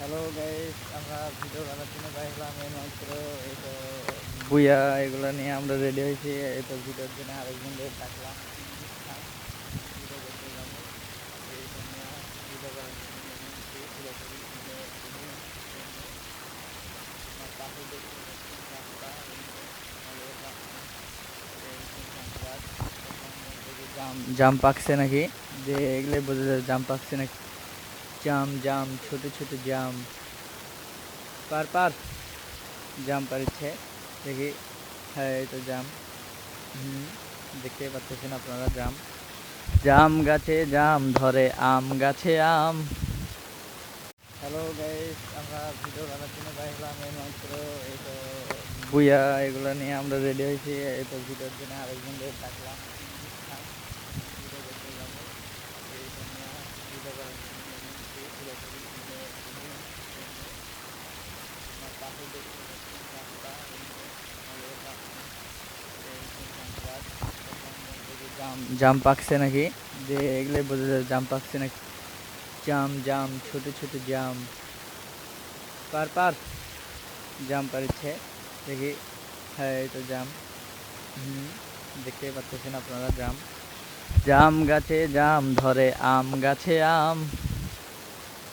Hello guys, আমরা video বানার জন্য বাইরলাম এইমাত্র। এই তো বুয়া এগুলো নিয়ে আমরা রেডি হয়েছি। এই তো ভিডিওর জন্য আরেকজনদের ডাকলাম। হ্যাঁ, ভিডিও করতে যাবো। এই তো নিয়ে ভিডিও করার জন্য নেমে এসেছি পুরোপুরি ভিডিও নিয়ে। আমার পাশে দেখতে পাচ্ছি রাস্তা, এই তো আমাদের রাস্তা। এই শুনশান রাত। এখন দেখি জাম পাকছে নাকি, যে এগুলো বোঝা যায় জাম পাকছে নাকি। জাম জাম ছোট ছোট জাম পার পার জাম পাড়ছে দেখি। হ্যাঁ, এই তো জাম। হুম, দেখতেই পাচ্ছেন আপনারা জাম। জাম গাছে জাম ধরে, আম গাছে আম। হ্যালো গাইস, আমরা ভিডিও বানার জন্য বাইরলাম এইমাত্র। এই তো বুয়া এগুলো নিয়ে আমরা রেডি হয়েছি। এই তো ভিডিওর জন্য আরেকজনদের ডাকলাম। হ্যাঁ, ভিডিও করতে যাবো। এই তো নিয়ে ভিডিও করার জন্য নেমে এসেছি পুরোপুরি ভিডিও নিয়ে। আমার পাশে দেখতে পাচ্ছি রাস্তা, এই তো আমাদের রাস্তা। এই শুনশান রাত। এখন দেখি জাম পাকছে নাকি, যে এগুলো বোঝা যায় জাম পাকছে নাকি। জাম জাম ছোট ছোট জাম পার পার জাম পাড়ছে দেখি। হ্যাঁ, এই তো জাম। হুম, দেখতেই পাচ্ছেন আপনারা জাম। জাম গাছে জাম ধরে, আম গাছে আম।